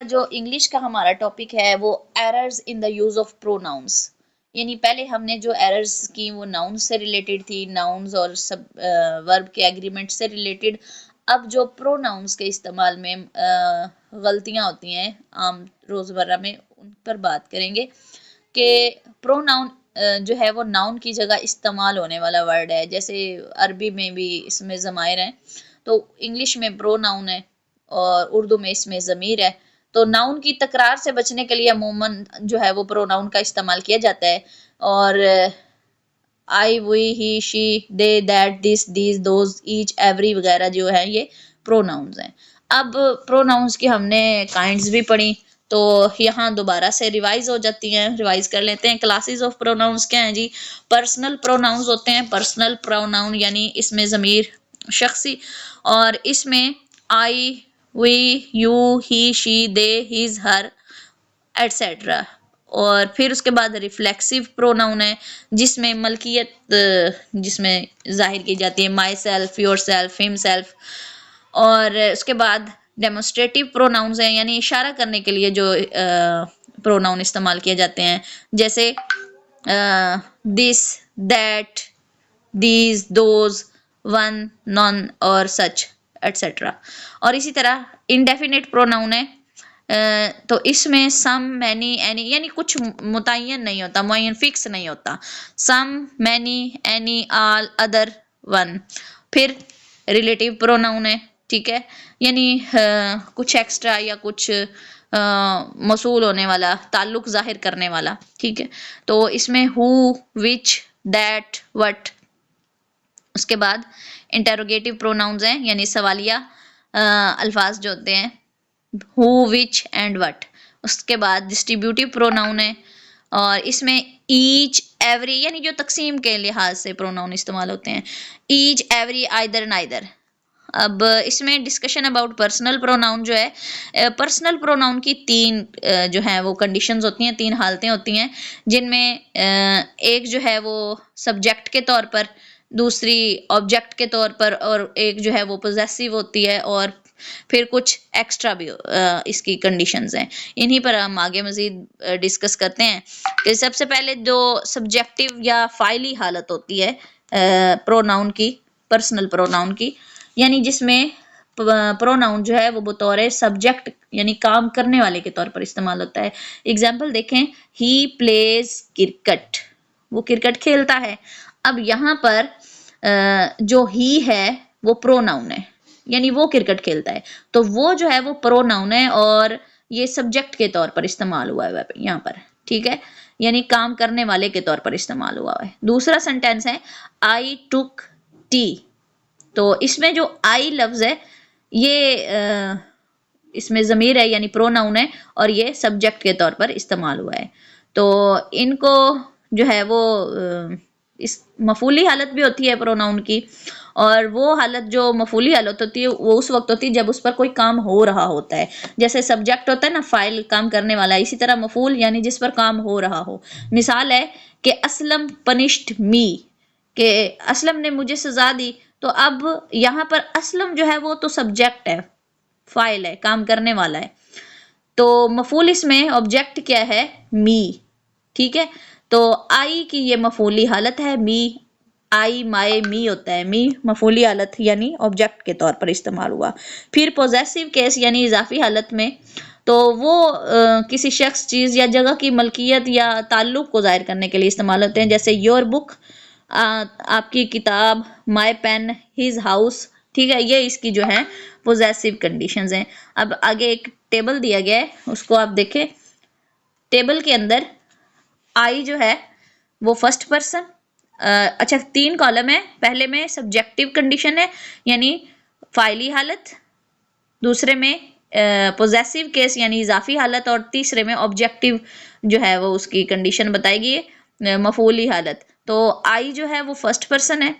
जो इंग्लिश का हमारा टॉपिक है वो errors in the use of pronouns. यानी पहले हमने जो एरर्स की वो नाउन से रिलेटेड थी, नाउन्स और सब वर्ब के एग्रीमेंट से रिलेटेड। अब जो प्रोनाउंस के इस्तेमाल में गलतियां होती हैं आम रोजमर्रा में, उन पर बात करेंगे कि प्रोनाउन जो है वो नाउन की जगह इस्तेमाल होने वाला वर्ड है। जैसे अरबी में भी इसमें ज़माइर हैं, तो इंग्लिश में प्रोनाउन है और उर्दू में इसमें ज़मीर है। तो नाउन की तकरार से बचने के लिए अमूमन जो है वो प्रोनाउन का इस्तेमाल किया जाता है। और I, we, he, she, they, that, this, these, those, each, every वगैरह जो है ये प्रोनाउंस हैं। अब प्रोनाउंस की हमने काइंड्स भी पढ़ी, तो यहाँ दोबारा से रिवाइज हो जाती हैं, रिवाइज कर लेते हैं। क्लासेस ऑफ प्रोनाउंस क्या हैं जी? पर्सनल प्रोनाउंस होते हैं। पर्सनल प्रोनाउन यानी इसमें ज़मीर शख्सी, और इसमें I, we, you, he, she, they, his, her et cetera. और फिर उसके बाद रिफ्लेक्सिव प्रोनाउन है जिसमें मलकियत जिसमें जाहिर की जाती है, my self, your self, him self. और उसके बाद डेमोस्ट्रेटिव प्रोनाउंस हैं, यानी इशारा करने के लिए जो प्रोनाउन इस्तेमाल किए जाते हैं, जैसे this, that, these, those, one, non और सच एटसेट्रा। और इसी तरह इंडेफिनिट प्रोनाउन है, तो इसमें सम, मैनी, एनी, यानी कुछ मुतय्यन नहीं होता, मुअय्यन फिक्स नहीं होता। Some, many, any, all, other, one. फिर रिलेटिव प्रोनाउन है, ठीक है, यानी कुछ एक्स्ट्रा या कुछ मौसूल होने वाला, ताल्लुक जाहिर करने वाला, ठीक है। तो इसमें हु, विच, दैट, व्हाट। उसके बाद इंटेरोगेटिव प्रोनाउंस हैं, यानी सवालिया अल्फाज जो होते हैं, हु, विच एंड व्हाट। उसके बाद डिस्ट्रीब्यूटिव प्रोनाउन है, और इसमें ईच, एवरी, यानी जो तकसीम के लिहाज से प्रोनाउन इस्तेमाल होते हैं, ईच, एवरी, आइदर, नाइदर। अब इसमें डिस्कशन अबाउट पर्सनल प्रोनाउन जो है, पर्सनल प्रोनाउन की तीन जो है वो कंडीशंस होती हैं, तीन हालतें होती हैं, जिनमें एक जो है वो सब्जेक्ट के तौर पर, दूसरी ऑब्जेक्ट के तौर पर, और एक जो है वो पोजेसिव होती है, और फिर कुछ एक्स्ट्रा भी इसकी कंडीशंस हैं। इन्हीं पर हम आगे मजीद डिस्कस करते हैं कि सबसे पहले जो सब्जेक्टिव या फाइली हालत होती है प्रोनाउन की, पर्सनल प्रोनाउन की, यानी जिसमें प्रोनाउन जो है वो बतौर सब्जेक्ट यानी काम करने वाले के तौर पर इस्तेमाल होता है। एग्जाम्पल देखें, ही प्लेज क्रिकेट, वो क्रिकेट खेलता है। अब यहाँ पर जो ही है वो प्रोनाउन है, यानी वो क्रिकेट खेलता है, तो वो जो है वो प्रोनाउन है और ये सब्जेक्ट के तौर पर इस्तेमाल हुआ है यहाँ पर, ठीक है, यानी काम करने वाले के तौर पर इस्तेमाल हुआ है। दूसरा सेंटेंस है आई टुक टी, तो इसमें जो आई लफ्ज है ये इसमें ज़मीर है यानी प्रोनाउन है, और ये सब्जेक्ट के तौर पर इस्तेमाल हुआ है। तो इनको जो है वो इस मफूली हालत भी होती है प्रोनाउन की, और वो हालत जो मफूली हालत होती है वो उस वक्त होती है जब उस पर कोई काम हो रहा होता है। जैसे सब्जेक्ट होता है ना, फाइल, काम करने वाला, इसी तरह मफूल यानी जिस पर काम हो रहा हो। मिसाल है कि असलम पनिश्ड मी, कि असलम ने मुझे सजा दी, तो अब यहाँ पर असलम जो है वो तो सब्जेक्ट है, फाइल है, काम करने वाला है। तो मफूल इसमें ऑब्जेक्ट क्या है? मी, ठीक है। तो आई की ये मफूली हालत है, मी, आई, माई, मी होता है, मी मफूली हालत यानी ऑब्जेक्ट के तौर पर इस्तेमाल हुआ। फिर पोजेसिव केस यानी इजाफी हालत में, तो वो किसी शख्स, चीज़ या जगह की मलकियत या ताल्लुक को जाहिर करने के लिए इस्तेमाल होते हैं। जैसे योर बुक, आपकी किताब, माई पेन, हिज हाउस, ठीक है, ये इसकी जो है पोजेसिव कंडीशंस हैं। अब आगे एक टेबल दिया गया है, उसको आप देखें। टेबल के अंदर आई जो है वो फर्स्ट पर्सन, अच्छा 3 कॉलम है। पहले में सब्जेक्टिव कंडीशन है यानी फाइली हालत, दूसरे में पोजेसिव केस यानी इजाफी हालत, और तीसरे में ऑब्जेक्टिव जो है वो उसकी कंडीशन बताएगी मफूली हालत। तो आई जो है वो फर्स्ट पर्सन है,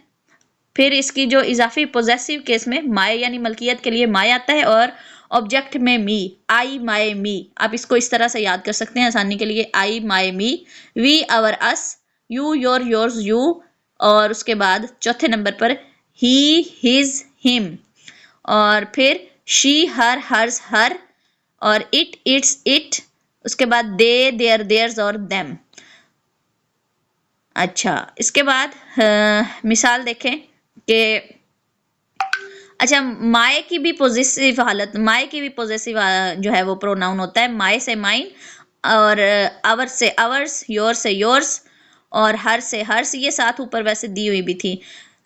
फिर इसकी जो इजाफी पोजेसिव केस में माय यानी मलकियत के लिए माय आता है, और ऑब्जेक्ट में मी, आई, माय, मी। आप इसको इस तरह से याद कर सकते हैं आसानी के लिए, I, my, me, we, our, us, you, your, yours, you, और उसके बाद चौथे नंबर पर ही, हिज, हिम, और फिर शी, हर, हर्स, हर, और इट, इट्स, इट, उसके बाद दे, देयर, देयर्स और देम। अच्छा, इसके बाद मिसाल देखें कि अच्छा, माय की भी पॉजेसिव हालत, माय की भी पॉजेसिव जो है वो प्रोनाउन होता है। माय से माइन, और आवर से आवर्स, योर से योर्स, और हर से हर्स। ये साथ ऊपर वैसे दी हुई भी थी।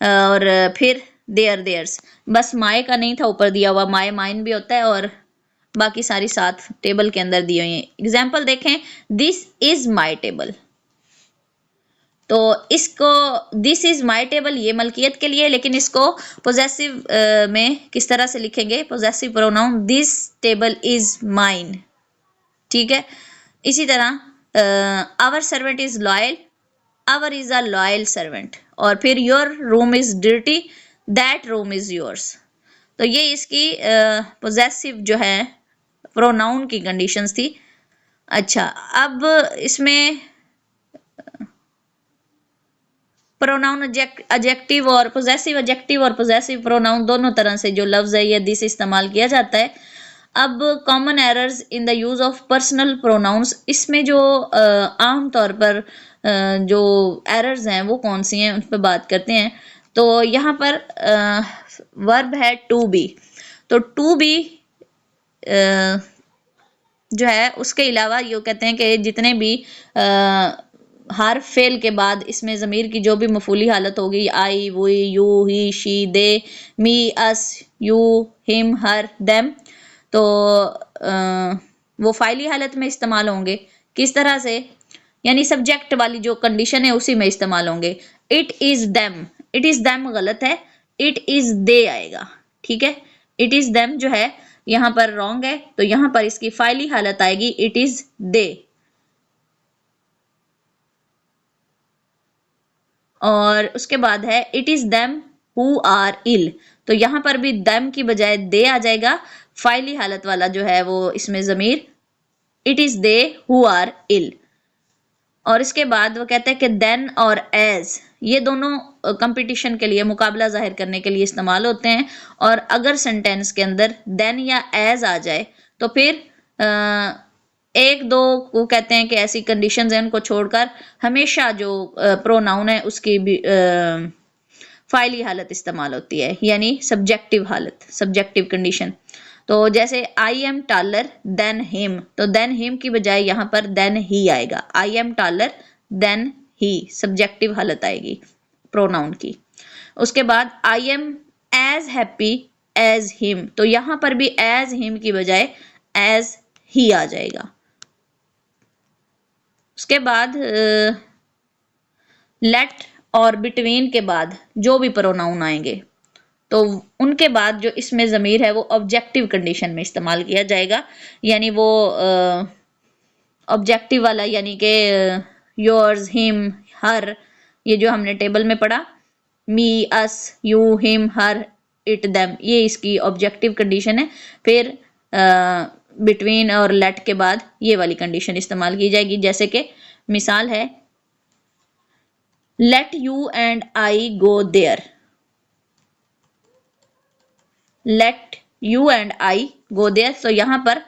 और फिर देयर, देयर्स। बस माय का नहीं था ऊपर दिया हुआ, माय माइन भी होता है, और बाकी सारी साथ टेबल के अंदर दी हुई है। एग्जाम्पल देखें, दिस इज माई टेबल। तो इसको दिस इज माई टेबल ये मलकियत के लिए, लेकिन इसको पोजेसिव में किस तरह से लिखेंगे? Possessive pronoun this table is mine. ठीक है। इसी तरह our servant is loyal, our is a loyal servant. और फिर your room is dirty, that room is yours. तो ये इसकी पोजेसिव जो है प्रोनाउन की कंडीशंस थी। अच्छा, अब इसमें प्रोनाउन एडजेक्टिव और पोजेसिव, एडजेक्टिव और पोजेसिव प्रोनाउन दोनों तरह से जो लफ्ज है या दिस इस्तेमाल किया जाता है। अब common errors in the use of personal pronouns, इसमें जो आम तौर पर जो एरर्स हैं वो कौन सी हैं उन पर बात करते हैं। तो यहाँ पर वर्ब है टू बी। तो टू बी जो है उसके अलावा ये कहते हैं कि जितने भी हर फेल के बाद इसमें ज़मीर की जो भी मफूली हालत होगी, I, we, you, he, she, they, me, us, you, him, her, them, तो वो फाइली हालत में इस्तेमाल होंगे। किस तरह से? यानी सब्जेक्ट वाली जो कंडीशन है उसी में इस्तेमाल होंगे। It is them, it is them गलत है, इट इज़ दे आएगा। ठीक है, इट इज़ देम जो है यहाँ पर रॉन्ग है, तो यहाँ पर इसकी फाइली हालत आएगी इट इज़ दे। और उसके बाद है it is them who are ill. तो यहां पर भी देम की बजाय दे आ जाएगा, फाइली हालत वाला जो है वो इसमें जमीर it is they who are ill. और इसके बाद वो कहते हैं कि देन और एज, ये दोनों कंपटीशन के लिए, मुकाबला जाहिर करने के लिए इस्तेमाल होते हैं। और अगर सेंटेंस के अंदर देन या एज आ जाए तो फिर एक दो को कहते हैं कि ऐसी कंडीशंस हैं उनको छोड़कर हमेशा जो प्रोनाउन है उसकी भी फाइली हालत इस्तेमाल होती है, यानी सब्जेक्टिव हालत, सब्जेक्टिव कंडीशन। तो जैसे I am taller than him, तो देन हिम की बजाय यहाँ पर देन ही आएगा। I am taller than he subjective हालत आएगी प्रोनाउन की। उसके बाद I am as happy as him, तो यहाँ पर भी एज हिम की बजाय एज ही आ जाएगा। उसके बाद लेट और बिटवीन के बाद जो भी प्रोनाउन आएंगे तो उनके बाद जो इसमें ज़मीर है वो ऑब्जेक्टिव कंडीशन में इस्तेमाल किया जाएगा। यानी वो ऑब्जेक्टिव वाला, यानी कि योर्स, हिम, हर, ये जो हमने टेबल में पढ़ा, me, us, you, him, her, it, them, ये इसकी ऑब्जेक्टिव कंडीशन है। फिर बिटवीन और लेट के बाद ये वाली कंडीशन इस्तेमाल की जाएगी। जैसे कि मिसाल है let you and I go there, let you and I go there, तो यहां पर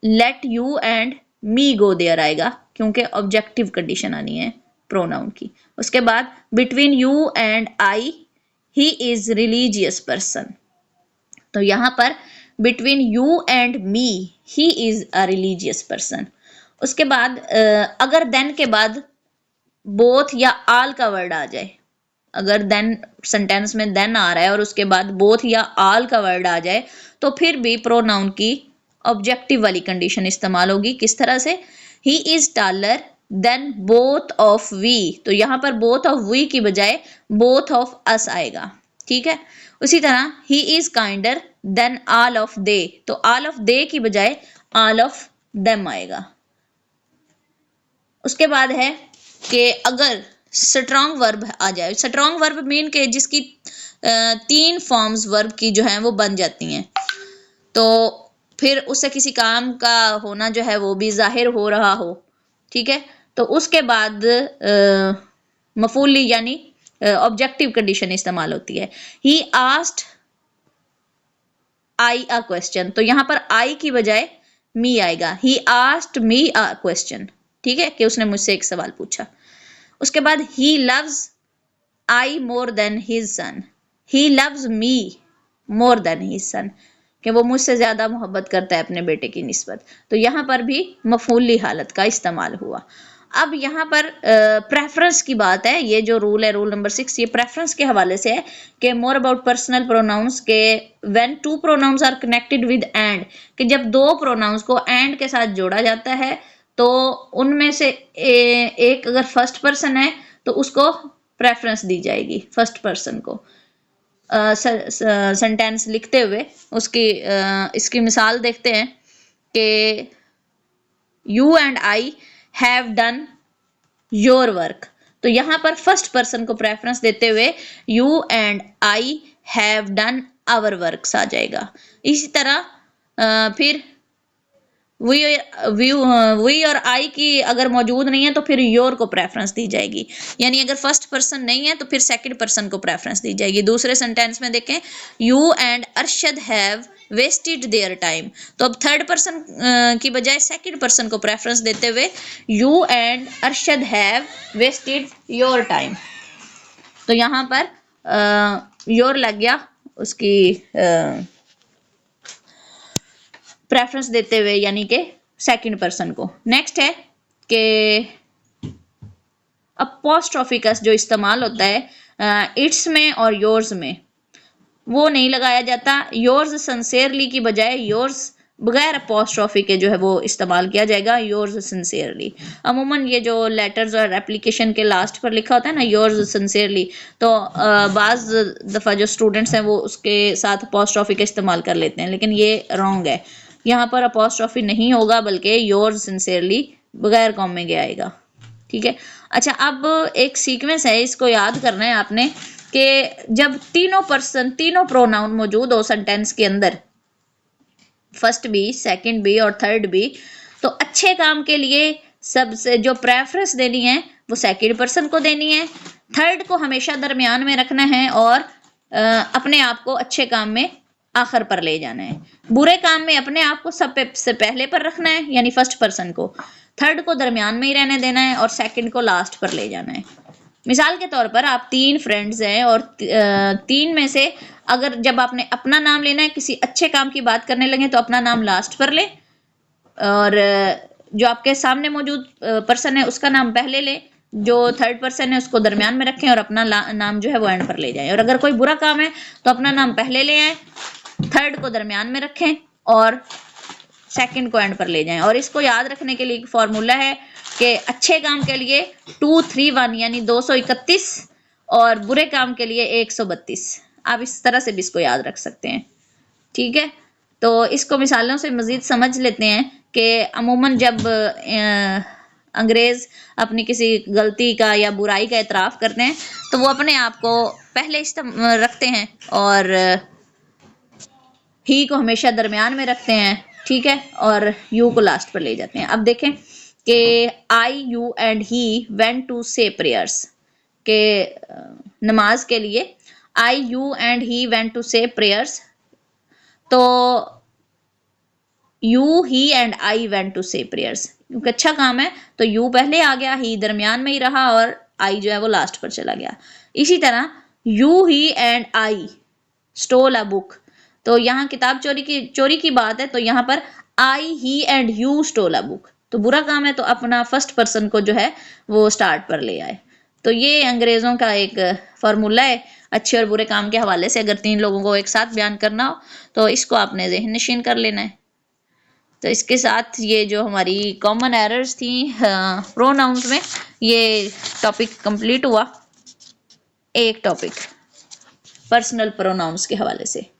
let you and me go there आएगा क्योंकि ऑब्जेक्टिव कंडीशन आनी है प्रोनाउन की। उसके बाद between you and I he is religious person, तो यहां पर between you and me he is a religious person. उसके बाद अगर देन के बाद बोथ या आल का वर्ड आ जाए, अगर देन सेंटेंस में देन आ रहा है और उसके बाद बोथ या आल का वर्ड आ जाए तो फिर भी प्रोनाउन की ऑब्जेक्टिव वाली कंडीशन इस्तेमाल होगी। किस तरह से? He is taller than both of we, तो यहां पर बोथ ऑफ वी की बजाय बोथ ऑफ अस आएगा। ठीक है। उसी तरह he is kinder than all of they, तो ऑल ऑफ दे की बजाय ऑल ऑफ देम आएगा। उसके बाद है कि अगर स्ट्रॉन्ग वर्ब आ जाए, स्ट्रॉन्ग वर्ब मीन के जिसकी तीन फॉर्म्स वर्ब की जो है वो बन जाती हैं, तो फिर उससे किसी काम का होना जो है वो भी जाहिर हो रहा हो। ठीक है, तो उसके बाद मफूली यानी ऑब्जेक्टिव कंडीशन इस्तेमाल होती है। He asked I a question, तो यहाँ पर आई की बजाय मी आएगा। He asked me a question, ठीक है, कि उसने मुझसे एक सवाल पूछा। उसके बाद he loves I more than his son, he loves me more than his son, कि वो मुझसे ज्यादा मोहब्बत करता है अपने बेटे की निस्बत। तो यहाँ पर भी मफूली हालत का इस्तेमाल हुआ। अब यहाँ पर प्रेफरेंस की बात है, ये जो रूल है रूल नंबर 6, ये प्रेफरेंस के हवाले से है कि मोर अबाउट पर्सनल प्रोनाउंस के when two pronouns are connected with and, कि जब दो प्रोनाउंस को एंड के साथ जोड़ा जाता है तो उनमें से एक अगर फर्स्ट पर्सन है तो उसको प्रेफरेंस दी जाएगी, फर्स्ट पर्सन को। सेंटेंस लिखते हुए उसकी इसकी मिसाल देखते हैं कि you and I have done your work, तो यहां पर फर्स्ट पर्सन को प्रेफरेंस देते हुए you and I have done our works आ जाएगा। इसी तरह फिर वी और आई की अगर मौजूद नहीं है तो फिर योर को प्रेफरेंस दी जाएगी, यानी अगर फर्स्ट पर्सन नहीं है तो फिर सेकंड पर्सन को प्रेफरेंस दी जाएगी। दूसरे सेंटेंस में देखें, you and Arshad have wasted their time, तो अब थर्ड पर्सन की बजाय सेकंड पर्सन को प्रेफरेंस देते हुए you and Arshad have wasted your time, तो यहाँ पर योर लग गया उसकी प्रेफरेंस देते हुए, यानी कि सेकंड पर्सन को। नेक्स्ट है कि अपोस्ट्रोफी का जो इस्तेमाल होता है इट्स में और योर्स में, वो नहीं लगाया जाता। योर्स सिंसियरली की बजाय योर्स बगैर अपोस्ट्रोफी के जो है वो इस्तेमाल किया जाएगा, योर्स सिंसियरली। अमूमन ये जो लेटर्स और एप्लीकेशन के लास्ट पर लिखा होता है ना योर्स सिंसियरली, तो बाज दफ़ा जो स्टूडेंट्स हैं वो उसके साथ अपोस्ट्रोफी का इस्तेमाल कर लेते हैं, लेकिन ये रॉन्ग है। यहाँ पर अपोस्ट्रोफी नहीं होगा बल्कि योर्स सिंसियरली बगैर कॉमे के आएगा, ठीक है। अच्छा, अब एक सीक्वेंस है, इसको याद करना है आपने कि जब तीनों प्रोनाउन मौजूद हो सेंटेंस के अंदर, फर्स्ट भी, सेकंड भी और थर्ड भी, तो अच्छे काम के लिए सबसे जो प्रेफरेंस देनी है वो सेकंड पर्सन को देनी है, थर्ड को हमेशा दरमियान में रखना है और अपने आप को अच्छे काम में आखिर पर ले जाना है। बुरे काम में अपने आप को सबसे पहले पर रखना है, यानी फर्स्ट पर्सन को, थर्ड को दरमियान में ही रहने देना है और सेकंड को लास्ट पर ले जाना है। मिसाल के तौर पर आप 3 फ्रेंड्स हैं और 3 में से अगर जब आपने अपना नाम लेना है, किसी अच्छे काम की बात करने लगे तो अपना नाम लास्ट पर ले और जो आपके सामने मौजूद पर्सन है उसका नाम पहले ले, जो थर्ड पर्सन है उसको दरमियान में रखें और अपना नाम जो है वो एंड पर ले जाएं। और अगर कोई बुरा काम है तो अपना नाम पहले ले आए, थर्ड को दरमियान में रखें और सेकंड को एंड पर ले जाएं। और इसको याद रखने के लिए एक फॉर्मूला है कि अच्छे काम के लिए 2 3 1 यानी 231 और बुरे काम के लिए 132। आप इस तरह से भी इसको याद रख सकते हैं, ठीक है। तो इसको मिसालों से मजीद समझ लेते हैं कि अमूमन जब अंग्रेज अपनी किसी गलती का या बुराई का एतराफ़ करते हैं तो वो अपने आप को पहले रखते हैं और ही को हमेशा दरमियान में रखते हैं, ठीक है, और यू को लास्ट पर ले जाते हैं। अब देखें कि I you and he went to say prayers, के नमाज के लिए I you and he went to say prayers, तो you he and I went to say prayers, क्योंकि अच्छा काम है तो यू पहले आ गया, ही दरमियान में ही रहा और आई जो है वो लास्ट पर चला गया। इसी तरह you he and I stole a book, तो यहाँ किताब चोरी की बात है, तो यहाँ पर I he and you stole a book, तो बुरा काम है तो अपना फर्स्ट पर्सन को जो है वो स्टार्ट पर ले आए। तो ये अंग्रेज़ों का एक फार्मूला है अच्छे और बुरे काम के हवाले से। अगर 3 लोगों को एक साथ बयान करना हो तो इसको आपने ज़हन नशीन कर लेना है। तो इसके साथ ये जो हमारी कॉमन एरर्स थी प्रोनाउंस में, ये टॉपिक कंप्लीट हुआ, एक टॉपिक पर्सनल प्रोनाउंस के हवाले से।